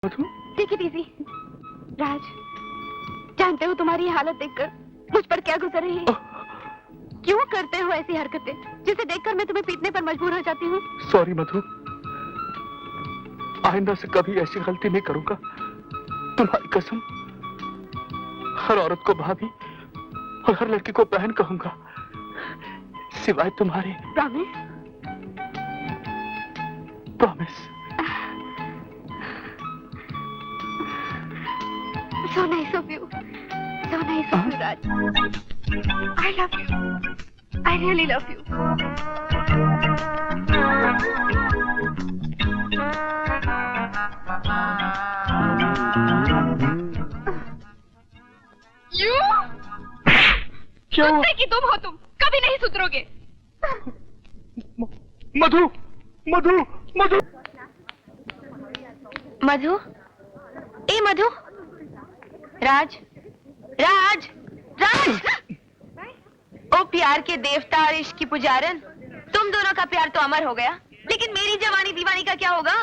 Madhu, take it easy. Raj, जानते हो तुम्हारी हालत देखकर मुझ पर क्या गुजर रही है। क्यों करते हो ऐसी हरकतें जिसे देखकर मैं तुम्हें पीटने पर मजबूर हो जाती हूँ। सॉरी मधु, आइंदा से कभी ऐसी गलती नहीं करूंगा। तुम्हारी कसम, हर औरत को भाभी और हर लड़की को बहन कहूंगा, सिवाय तुम्हारे। Promise? Promise. So nice of you. So nice of you, Raj. I love you. I really love you. You? क्यों? कुत्ते की तुम हो तुम, कभी नहीं सुधरोगे। मधु, मधु, मधु, मधु, ए मधु, राज, राज, राज! ओ प्यार के देवता और इश्क की पुजारन, तुम दोनों का प्यार तो अमर हो गया, लेकिन मेरी जवानी दीवानी का क्या होगा?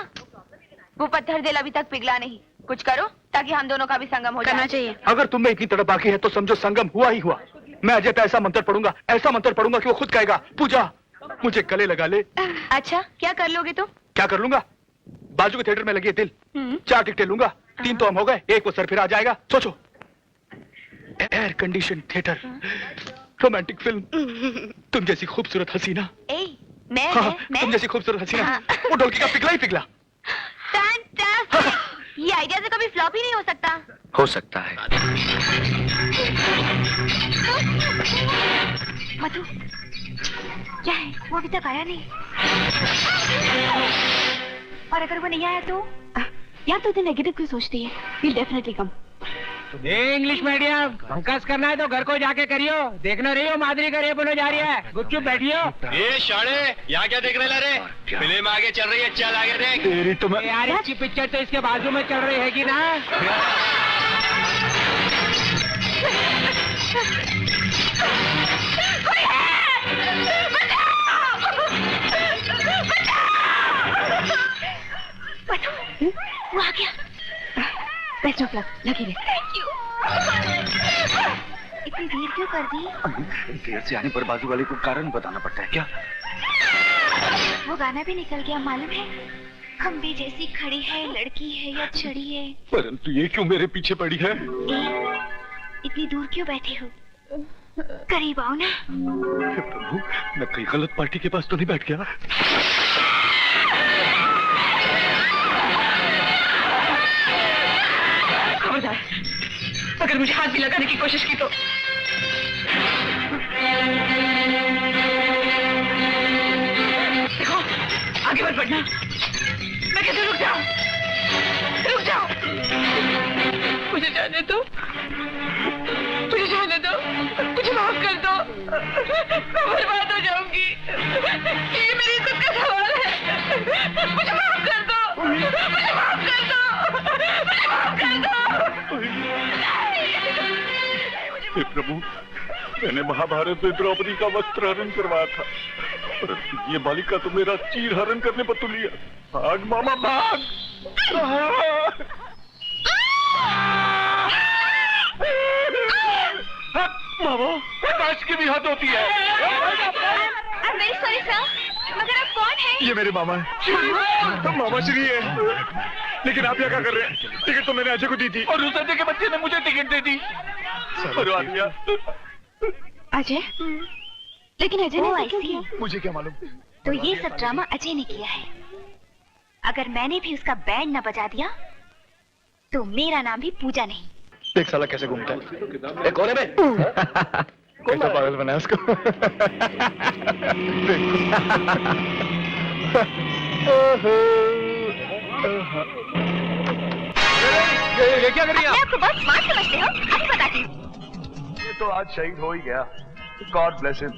वो पत्थर दिल अभी तक पिघला नहीं। कुछ करो ताकि हम दोनों का भी संगम हो जाए। चाहिए। अगर तुम में इतनी तड़प बाकी है तो समझो संगम हुआ ही हुआ। मैं अजय पे ऐसा मंत्र पढ़ूंगा, ऐसा मंत्र पढ़ूंगा कि वो खुद कहेगा पूजा मुझे गले लगा ले। अच्छा, क्या कर लोगे तुम? क्या कर लूंगा? बाजू के थिएटर में लगी है दिल, 4 टिकटें लूंगा, 3 तो हम हो गए, 1 वो सर फिर आ जाएगा। सोचो, air condition theatre, romantic film, तुम जैसी खूबसूरत हसीना। मैं तुम जैसी खूबसूरत हसीना, वो ढोलकी का पिघला ही पिघला। ये आइडिया से कभी फ्लॉप ही नहीं हो सकता। हो सकता है। मधु, क्या है? वो अभी तक आया नहीं। और अगर वो नहीं आया तो? यार तू तो नेगेटिव क्यों सोचती है? He'll definitely come. English medium focus करना है तो घर को जाके करियो। देखना रही हो माधुरी का रेप होने जा रही है। गुपचुप बैठियो। ये शाणे, यहाँ क्या देख रहे रे? फिल्म आगे चल रही है, चल आगे देख। तेरी तो मैं... यार इसकी पिक्चर तो इसके बाजू में चल रही है कि ना? वो आ गया। बेस्ट ऑफ लक, लगी रहे। Thank you. इतनी देर क्यों कर दी? देर से आने पर बाजू वाले को कारण बताना पड़ता है क्या? वो गाना भी निकल गया, मालूम है? हम भी जैसी खड़ी है, लड़की है या छड़ी है। परंतु ये क्यों मेरे पीछे पड़ी है? इतनी दूर क्यों बैठे हो? करीब आओ ना। प्रभु, मैं कहीं गलत पार्टी के पास तो नहीं बैठ गया? अगर मुझे हाथ भी लगाने की कोशिश की तो देखो, आगे मत बढ़ना। मैं कहती हूँ रुक जाओ, रुक जाओ। मुझे जाने दो, मुझे जाने दो, मुझे माफ कर दो। मैं बर्बाद हो जाऊंगी। ये मेरी इज्जत का सवाल है। मुझे माफ कर दो, मुझे माफ कर दो, मुझे माफ कर दो। हे प्रभु, मैंने महाभारत में द्रौपदी का वस्त्र हरण करवाया था, परंतु ये बालिका तो मेरा चीर हरण करने पर तुली है। भाग मामा भाग! मामा, काश की भी हद होती है। I'm very sorry sir, मगर आप कौन हैं? ये मेरे मामा है। मामा श्री है। लेकिन आप यहाँ क्या कर रहे हैं? टिकट तो मैंने अजय को दी थी और उस अजय के बच्चे ने मुझे टिकट दे दी। करवा दिया। अजय? लेकिन अजय ने क्यों किया? मुझे क्या मालूम? तो ये सब ड्रामा अजय ने किया है। अगर मैंने भी उसका बैंड न बजा दिया तो मेरा नाम भी पूजा नहीं। देख साला कैसे घूमता है। एक कोने में कैसा पागल बना है उसको। ये क्या कर रही है? मैं आपको बहुत स्मार्ट समझते हो? अभी बताती हूँ। ये तो आज शहीद हो ही गया। God bless him.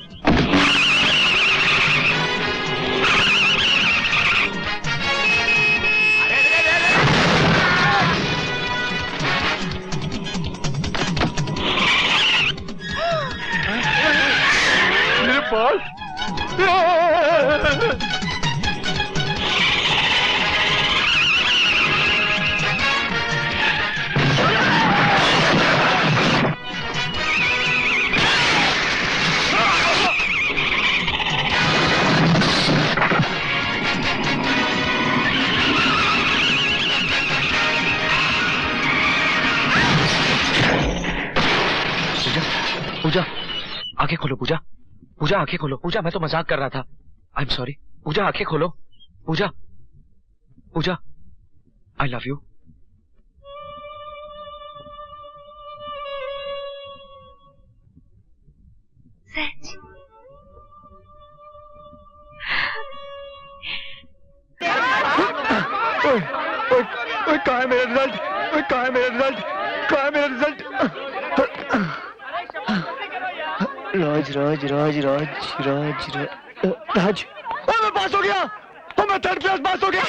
मेरे पास पूजा आंखें खोलो पूजा। पूजा आंखें खोलो पूजा, मैं तो मजाक कर रहा था। I am sorry. पूजा आंखें खोलो। पूजा पूजा आई लव यू। सच? ओए कहाँ है मेरा रिजल्ट? ओए कहाँ है मेरा रिजल्ट? कहाँ है मेरा रिजल्ट? राज राज राज राज राज राज। ओए मैं पास हो गया। ओ मैं थर्ड क्लास पास हो गया।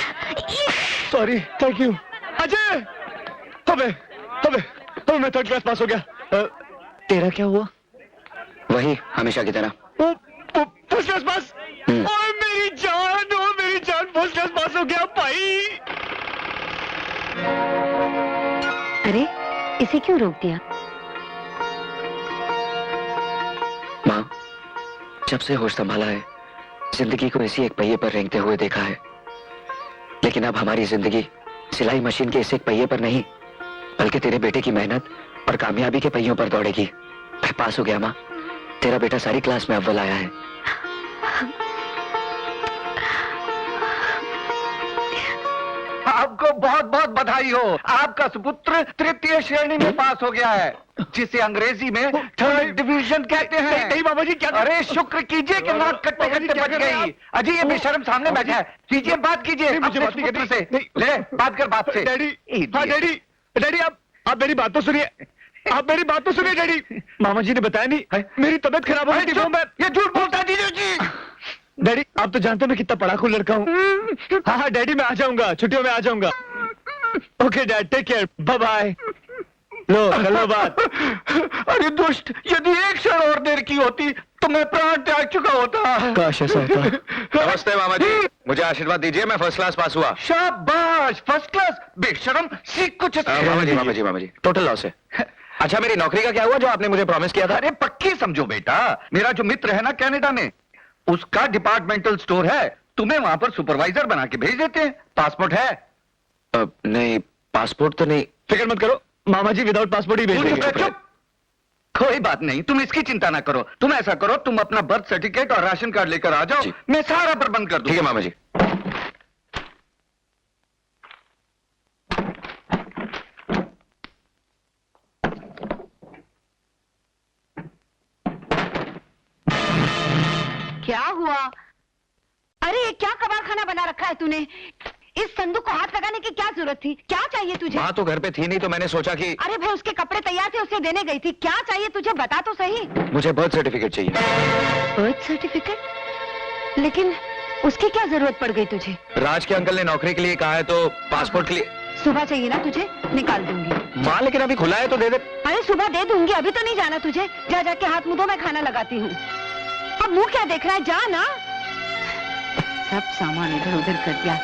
Sorry thank you Ajay. अबे अबे अबे मैं थर्ड क्लास पास हो गया। तेरा क्या हुआ? वही हमेशा की तरह। First class pass. ओए मेरी जान, ओ मेरी जान, फर्स्ट क्लास पास हो गया भाई। अरे इसे क्यों रोक दिया? माँ, जब से होश संभाला है जिंदगी को इसी एक पहिए पर रेंगते हुए देखा है, लेकिन अब हमारी जिंदगी सिलाई मशीन के इस एक पहिए पर नहीं बल्कि तेरे बेटे की मेहनत और कामयाबी के पहियों पर दौड़ेगी। मैं पास हो गया माँ। तेरा बेटा सारी क्लास में अव्वल आया है। आपको बहुत बहुत बधाई हो। आपका सुपुत्र तृतीय श्रेणी में पास हो गया है, जिसे अंग्रेजी में थर्ड डिवीजन कहते हैं। नहीं बाबा जी क्या? अरे शुक्र कीजिए कि नाक कटते कटते बच गई। अजी ये बेशर्म सामने बैठा है, कीजिए बात कीजिए अपने सुपुत्र से। ले बात कर बाप से। डैडी हाँ डैडी डैडी आप मेरी बात तो सुनिए। आप मेरी बात तो सुनिए डैडी। मामा जी ने बताया नहीं मेरी तबीयत खराब हो गई थी। ये झूठ बोलता दीजिए जी। डैडी आप तो जानते हो मैं कितना पढ़ाकू लड़का हूँ। हाँ हाँ डैडी मैं आ जाऊंगा, छुट्टियों में आ जाऊंगा। Okay dad take care bye bye. लो कर लो बात। अरे दुष्ट, यदि एक क्षण और देर की होती तो मैं प्राण त्याग चुका होता। काश ऐसा होता। नमस्ते मामा जी, मुझे आशीर्वाद दीजिए। मैं फर्स्ट क्लास पास हुआ। शाबाश, फर्स्ट क्लास। बेशरम, सीख कुछ। मामा जी टोटल लॉस है। अच्छा मेरी नौकरी का क्या हुआ जो आपने मुझे प्रॉमिस किया था? अरे पक्की समझो बेटा, मेरा जो मित्र है ना कनाडा में, उसका डिपार्टमेंटल स्टोर है। तुम्हें वहां पर सुपरवाइजर बना के भेज देते हैं। पासपोर्ट है? नहीं पासपोर्ट तो नहीं। फिक्र मत करो मामा जी विदाउट पासपोर्ट ही भेज देंगे। चुप। कोई बात नहीं, तुम इसकी चिंता ना करो। तुम ऐसा करो, तुम अपना बर्थ सर्टिफिकेट और राशन कार्ड लेकर आ जाओ, मैं सारा प्रबंध कर दूं। ठीक है मामा जी। क्या हुआ? अरे ये क्या कबाड़ खाना बना रखा है तूने? इस संदूक को हाथ लगाने की क्या जरूरत थी? क्या चाहिए तुझे? माँ तो घर पे थी नहीं तो मैंने सोचा कि। अरे भाई उसके कपड़े तैयार थे, उसे देने गई थी। क्या चाहिए तुझे बता तो सही। मुझे बर्थ सर्टिफिकेट चाहिए। Birth certificate? लेकिन उसकी क्या जरूरत पड़ गई तुझे? राज के अंकल ने नौकरी के लिए कहा है तो पासपोर्ट के लिए। सुबह चाहिए ना तुझे? निकाल दूंगी। माँ लेकिन अभी खुला है तो दे दे। अरे सुबह दे दूंगी, अभी तो नहीं जाना तुझे। जा जाके हाथ मुंह धो, मैं खाना लगाती हूँ। अब मुंह क्या देख रहा है, जा ना। सब सामान इधर उधर कर दिया।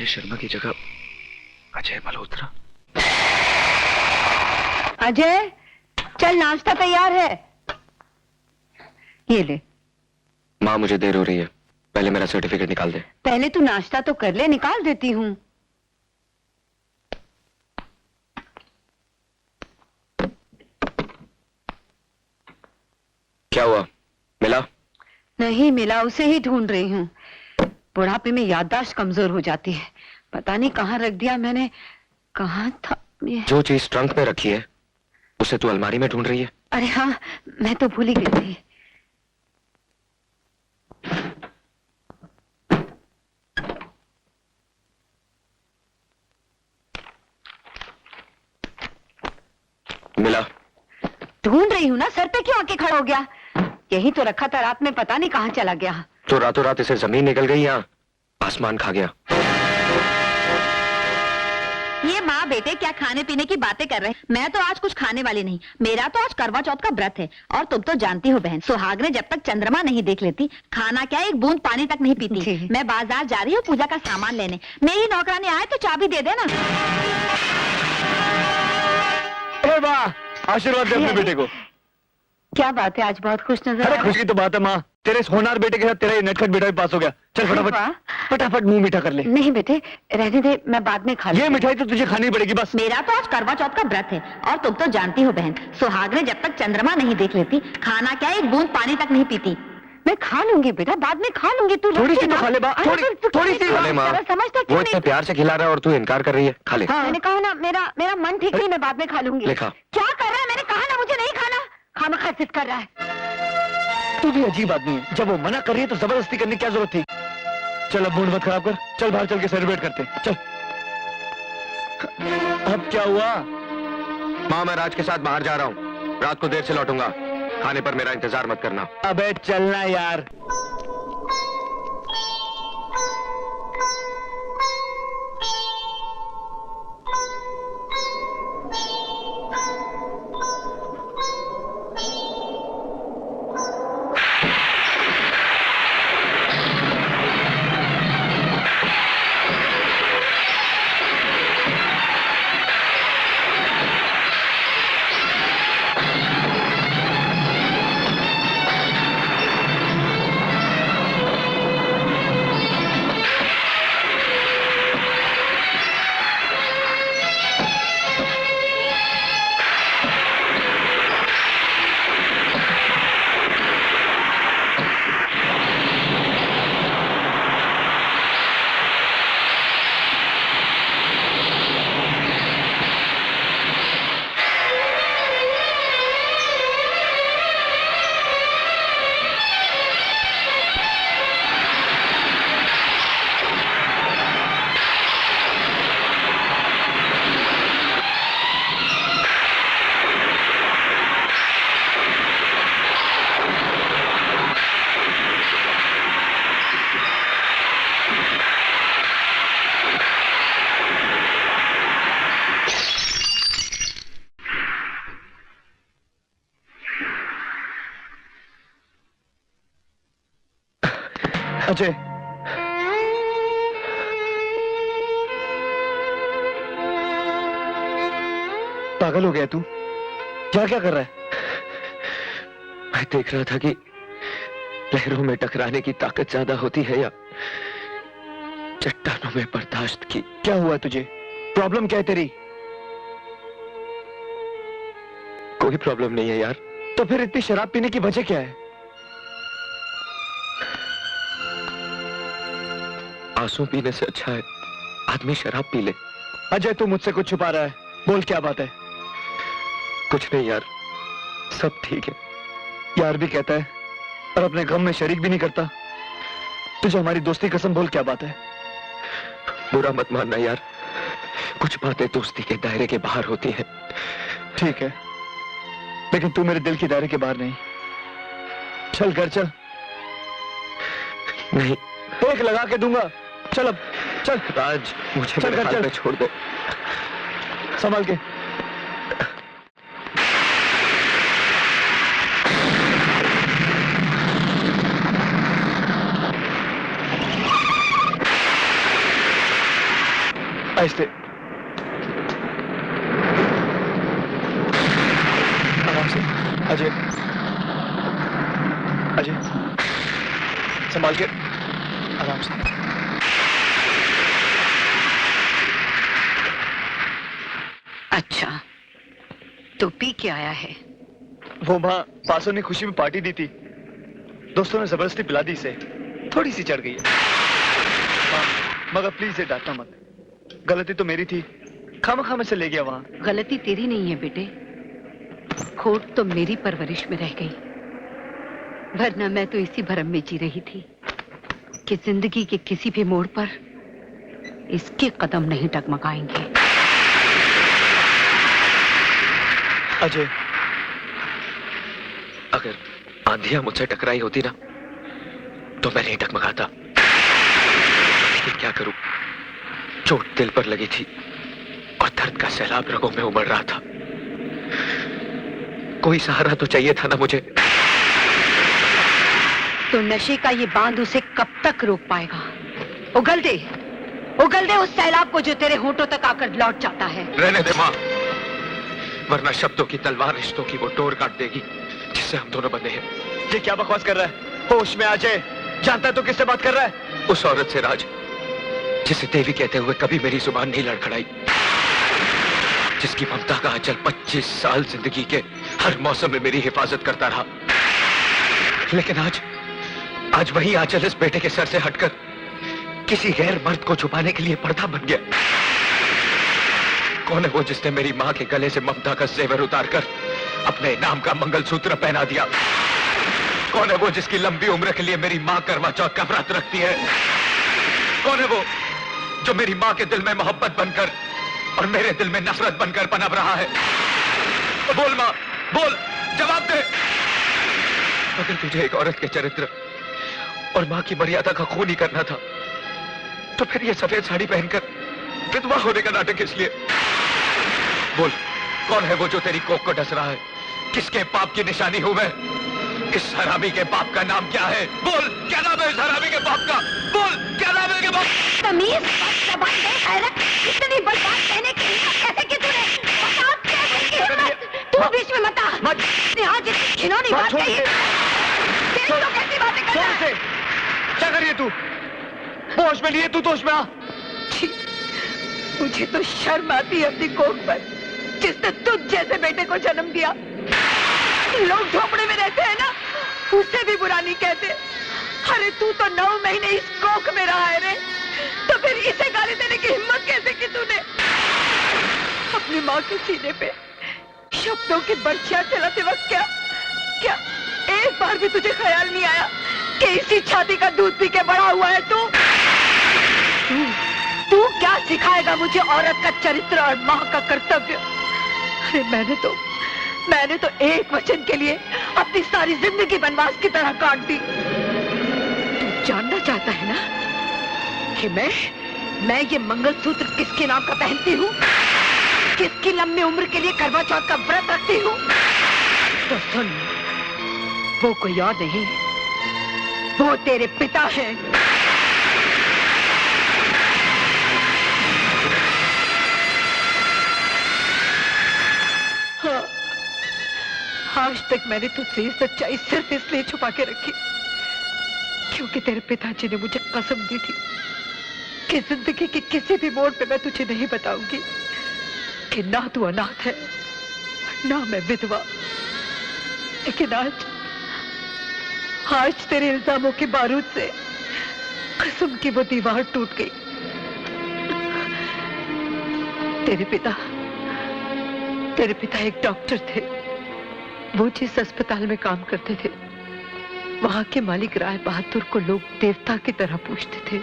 अजय शर्मा की जगह अजय मल्होत्रा। अजय, चल नाश्ता तैयार है। ये ले। माँ मुझे देर हो रही है, पहले मेरा सर्टिफिकेट निकाल दे। पहले तू नाश्ता तो कर ले, निकाल देती हूँ। क्या हुआ, मिला? नहीं मिला, उसे ही ढूंढ रही हूँ। बुढ़ापे में याददाश्त कमजोर हो जाती है। पता नहीं कहाँ रख दिया मैंने। कहाँ था ये? जो चीज ट्रंक में रखी है उसे तू अलमारी में ढूंढ रही है? अरे हाँ, मैं तो भूल ही गई थी। मिला? ढूंढ रही हूँ ना, सर पे क्यों आके खड़ा हो गया? यही तो रखा था रात में, पता नहीं कहाँ चला गया। तो रातों रात इसे जमीन निकल गई या आसमान खा गया? ये माँ बेटे क्या खाने पीने की बातें कर रहे हैं। मैं तो आज कुछ खाने वाली नहीं। मेरा तो आज करवा चौथ का व्रत है। और तुम तो जानती हो बहन, सुहागने जब तक चंद्रमा नहीं देख लेती, खाना क्या एक बूंद पानी तक नहीं पीती। जी। मैं बाजार जा रही हूँ पूजा का सामान लेने। मेरी नौकरानी आए तो चाबी दे देना। वाह, आशीर्वाद दे अपने बेटे को। क्या बात है, आज बहुत खुश नजर आ अरे रहा खुशी की तो बात है माँ, तेरे इस होनहार बेटे के साथ तेरा ये नटखट बेटा भी पास हो गया। चल वाह। फटाफट फटाफट मुंह मीठा कर ले। नहीं बेटे, रहने दे, मैं बाद में खा ये लूंगी। मिठाई तो तुझे खानी पड़ेगी बस। मेरा तो आज करवा चौथ का व्रत है। और तुम तो जानती हो बहन, सुहागने जब तक चंद्रमा नहीं देख लेती, खाना क्या एक बूंद पानी तक नहीं पीती। मैं खा लूंगी बेटा, बाद में खा लूंगी। तू थोड़ी रुक सी जा तो ना। खा ले बा, अरे थोड़ी- तू थोड़ी सी खा खा ले माँ। जरा समझता वो क्यों इतने नहीं? प्यार से खिला रहा है और तू इनकार कर रही है। खा ले। हाँ। मैंने कहा ना, मेरा मन ठीक नहीं, मैं बाद में खा लूंगी। ले खा। क्या कर रहा है? मैंने कहा ना मुझे नहीं खाना। खामखा जिद कर रहा है। तू भी अजीब आदमी है, जब वो मना कर रही है तो जबरदस्ती करने की क्या जरूरत थी? चल अब मूड मत खराब कर, चल बाहर चल के सेलिब्रेट करते हैं, चल। अब क्या हुआ? माँ मैं राज के साथ बाहर जा रहा हूँ, रात को देर से लौटूंगा, खाने पर मेरा इंतजार मत करना। अबे चलना यार। अजय, पागल हो गया तू? क्या क्या कर रहा है? मैं देख रहा था कि लहरों में टकराने की ताकत ज्यादा होती है या चट्टानों में बर्दाश्त की। क्या हुआ तुझे? प्रॉब्लम क्या है तेरी? कोई प्रॉब्लम नहीं है यार। तो फिर इतनी शराब पीने की वजह क्या है? आंसू पीने से अच्छा है आदमी शराब पी ले। अजय तू मुझसे कुछ छुपा रहा है, बोल क्या बात है? कुछ नहीं यार, सब ठीक है। यार भी कहता है और अपने गम में शरीक भी नहीं करता। तुझे हमारी दोस्ती कसम, बोल क्या बात है? बुरा मत मानना यार, कुछ बातें दोस्ती के दायरे के बाहर होती हैं। ठीक है, लेकिन तू मेरे दिल के दायरे के बाहर नहीं। चल घर चल। नहीं एक लगा के दूंगा। चल अब चल। राज, मुझे चल, मेरे हाल चल। पे छोड़ दे। संभाल के। आहिस्ते, आराम से। अजय, अजय, संभाल के, आराम से। अच्छा, तो पी के आया है? वो माँ पासों ने खुशी में पार्टी दी थी, दोस्तों ने जबरदस्ती पिला दी इसे, थोड़ी सी चढ़ गई है। माँ, मगर प्लीज इसे डांटना मत, गलती तो मेरी थी, खामखा में से ले गया वहाँ। गलती तेरी नहीं है बेटे, खोट तो मेरी परवरिश में रह गई, वरना मैं तो इसी भरम में जी रही थी कि जिंदगी के किसी भी मोड़ पर इसके कदम नहीं डगमगाएंगे। अजय, अगर आंधियां मुझसे टकराई होती ना तो मैं नहीं डगमगाता, लेकिन क्या करूं, चोट दिल पर लगी थी और दर्द का सैलाब रगों में उमड़ रहा था। कोई सहारा तो चाहिए था ना मुझे। तो नशे का ये बांध उसे कब तक रोक पाएगा? उगल दे उस सैलाब को जो तेरे होठों तक आकर लौट जाता है। रहने दे माँ, वरना शब्दों की तलवार रिश्तों की वो डोर काट देगी जिससे हम दोनों बंधे हैं। ये क्या बकवास कर रहा है? होश में आ जाए, जानता है तो किससे बात कर रहा है? उस औरत से राज, जिसे देवी कहते हुए कभी मेरी जुबान नहीं लड़खड़ाई, जिसकी ममता का आंचल 25 साल जिंदगी के हर मौसम में मेरी हिफाजत करता रहा। लेकिन आज वही आंचल इस बेटे के सर से हटकर किसी गैर मर्द को छुपाने के लिए पर्दा बन गया। कौन है वो जिसने मेरी माँ के गले से ममता का जेवर उतारकर अपने नाम का मंगलसूत्र पहना दिया? कौन है वो जिसकी लंबी उम्र के लिए मेरी माँ करवा चौथ का व्रत रखती है? कौन है वो जो मेरी माँ के दिल में मोहब्बत बनकर और मेरे दिल में नफरत बनकर पनप रहा है? बोल माँ, बोल, जवाब दे। अगर तुझे एक औरत के चरित्र और माँ की मर्यादा का खून ही करना था तो फिर ये सफेद साड़ी पहनकर विधवा होने का नाटक किस लिए? बोल, कौन है वो जो तेरी कोख को डस रहा है? किसके पाप की निशानी हूं मैं? इस हरामी के बाप का नाम क्या है? बोल, क्या नाम है इस हरामी के बाप का? बोल, क्या नाम है इसके बाप? तमीज, ज़बान दे, हैरत, इतनी बर्बाद कहने की हिम्मत कैसे की तूने? बता, कैसे की हिम्मत? तू बीच में मत आ। यहाँ जितनी घिनौनी बात कही, तेरी तो कैसी बातें कर रहा है? क्या कर रही है तू? होश में लिए, तू तो होश में आ। मुझे तो शर्म आती है अपनी कोख पर, जिसने तुझ जैसे बेटे को जन्म दिया। लोग झोपड़े में रहते हैं ना, उससे भी बुरा नहीं कहते। अरे तू तो 9 महीने इस कोख में रहा है रे, तो फिर इसे गाली देने की हिम्मत कैसे की तूने? अपनी माँ के सीने पे शब्दों की बर्छियां चलाते वक्त क्या एक बार भी तुझे ख्याल नहीं आया कि इसी छाती का दूध पी के बड़ा हुआ है तू क्या सिखाएगा मुझे औरत का चरित्र और माँ का कर्तव्य? अरे मैंने तो एक वचन के लिए अपनी सारी जिंदगी वनवास की तरह काट दी। तू जानना चाहता है ना कि मैं ये मंगलसूत्र किसके नाम का पहनती हूँ, किसकी लंबी उम्र के लिए करवा चौथ का व्रत रखती हूँ? तो सुन, वो कोई और नहीं, वो तेरे पिता है। हाँ, आज तक मैंने तुझसे ये सच्चाई सिर्फ इसलिए छुपा के रखी क्योंकि तेरे पिताजी ने मुझे कसम दी थी कि जिंदगी के किसी भी मोड़ पे मैं तुझे नहीं बताऊंगी कि ना तू अनाथ है ना मैं विधवा। लेकिन आज तेरे इल्जामों के बारूद से कसम की वो दीवार टूट गई। तेरे पिता एक डॉक्टर थे। वो जिस अस्पताल में काम करते थे, वहां के मालिक राय बहादुर को लोग देवता की तरह पूजते थे,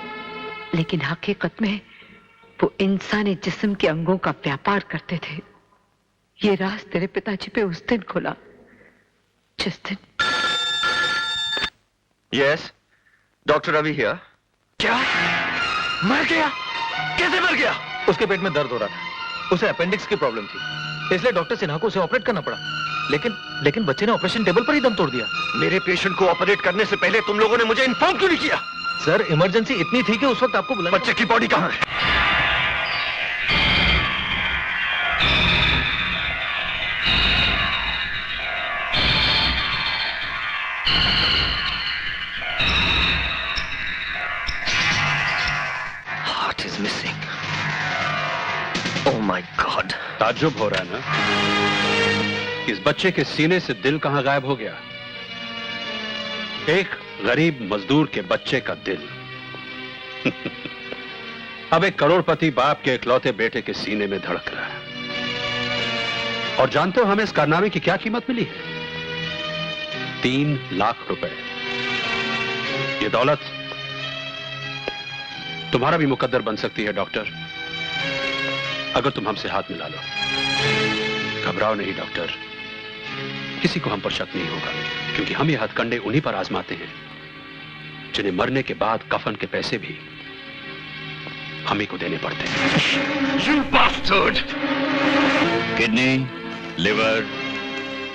लेकिन हकीकत में वो इंसानी जिस्म के अंगों का व्यापार करते थे। ये राज तेरे पिताजी पे उस दिन खुला जिस दिन। Yes, doctor Ravi here. क्या? मर गया? कैसे मर गया? उसके पेट में दर्द हो रहा था, उसे अपेंडिक्स की प्रॉब्लम थी, इसलिए डॉक्टर सिन्हा को उसे ऑपरेट करना पड़ा। लेकिन बच्चे ने ऑपरेशन टेबल पर ही दम तोड़ दिया। मेरे पेशेंट को ऑपरेट करने से पहले तुम लोगों ने मुझे इन्फॉर्म क्यों नहीं किया? सर, इमरजेंसी इतनी थी कि उस वक्त आपको बुलाया। बच्चे की बॉडी कहाँ है? ओह माय गॉड, ताज्जुब हो रहा है ना? इस बच्चे के सीने से दिल कहां गायब हो गया? एक गरीब मजदूर के बच्चे का दिल अब एक करोड़पति बाप के इकलौते बेटे के सीने में धड़क रहा है। और जानते हो हमें इस कारनामे की क्या कीमत मिली है? 3 लाख रुपए। ये दौलत तुम्हारा भी मुकद्दर बन सकती है डॉक्टर, अगर तुम हमसे हाथ मिला लो। घबराओ नहीं डॉक्टर, किसी को हम पर शक नहीं होगा, क्योंकि हम ये हथकंडे उन्हीं पर आजमाते हैं जिन्हें मरने के बाद कफन के पैसे भी हम ही को देने पड़ते हैं। You bastard! Kidney, liver,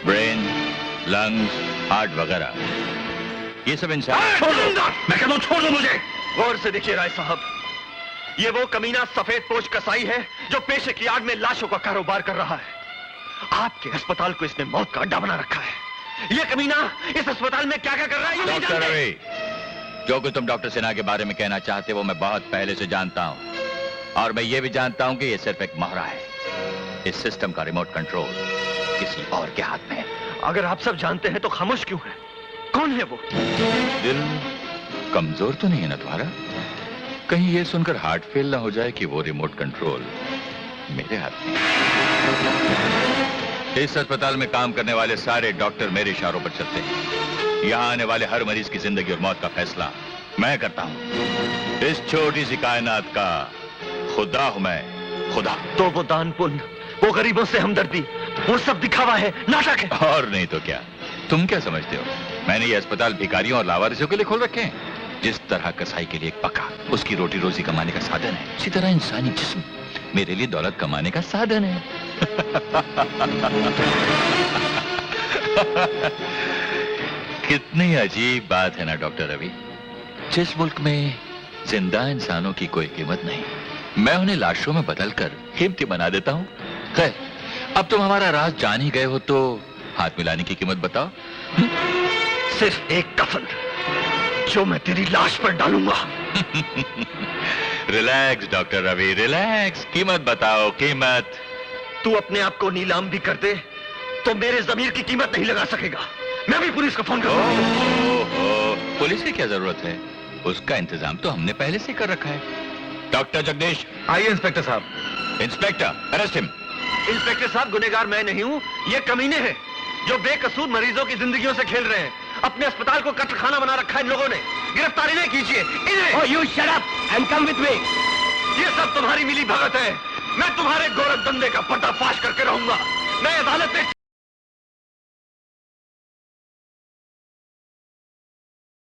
brain, lungs, heart वगैरह, ये सब इंसान। छोड़ दो, मैं कहता हूं छोड़ दो मुझे। गौर से देखिए राय साहब, ये वो कमीना सफेद पोश कसाई है जो पेशे की आड़ में लाशों का कारोबार कर रहा है। आपके अस्पताल को इसने मौत का अड्डा बना रखा है। ये कमीना इस अस्पताल में क्या क्या कर रहा है ये नहीं डॉक्टर जानते। रवि, जो कुछ तुम डॉक्टर सिन्हा के बारे में कहना चाहते हो वो मैं बहुत पहले से जानता हूं, और मैं ये भी जानता हूं कि ये सिर्फ एक मोहरा है। इस सिस्टम का रिमोट कंट्रोल किसी और के हाथ में है। अगर आप सब जानते हैं तो खामोश क्यों है? कौन है वो? दिल कमजोर तो नहीं है ना तुम्हारा? कहीं ये सुनकर हार्ट फेल ना हो जाए कि वो रिमोट कंट्रोल मेरे हाथ में। इस अस्पताल में काम करने वाले सारे डॉक्टर मेरे इशारों पर चलते हैं। यहाँ आने वाले हर मरीज की जिंदगी और मौत का फैसला मैं करता हूँ। इस छोटी सी कायनात का खुदा हूं मैं, खुदा। तो वो दान पुण्य, वो गरीबों से हमदर्दी, वो सब दिखावा है, नाटक है। और नहीं तो क्या? तुम क्या समझते हो मैंने ये अस्पताल भिखारियों और लावारिसों के लिए खोल रखे हैं? जिस तरह कसाई के लिए एक पका उसकी रोटी रोजी कमाने का साधन है, इसी तरह इंसानी जिस्म मेरे लिए दौलत कमाने का साधन है। कितनी अजीब बात है ना डॉक्टर रवि। जिस मुल्क में जिंदा इंसानों की कोई कीमत नहीं, मैं उन्हें लाशों में बदलकर कीमती बना देता हूँ। खैर, अब तुम हमारा राज जान ही गए हो तो हाथ मिलाने की कीमत बताओ। सिर्फ एक कफन जो मैं तेरी लाश पर डालूंगा। Relax doctor Ravi, relax. कीमत बताओ, कीमत। तू अपने आप को नीलाम भी कर दे तो मेरे जमीर की कीमत नहीं लगा सकेगा। मैं भी पुलिस को फोन करूंगा। पुलिस की क्या जरूरत है? उसका इंतजाम तो हमने पहले से कर रखा है। डॉक्टर जगदीश। आइए इंस्पेक्टर साहब। Inspector, arrest him. इंस्पेक्टर साहब, गुनहगार मैं नहीं हूँ, ये कमीने हैं जो बेकसूर मरीजों की जिंदगियों से खेल रहे हैं। अपने अस्पताल को कत्लखाना बना रखा है इन लोगों ने। गिरफ्तारी नहीं कीजिए इन्हें। You shut up and come with me. ये सब तुम्हारी मिली भगत है। मैं तुम्हारे गोरख धंधे का पर्दाफाश करके रहूंगा। मैं अदालत में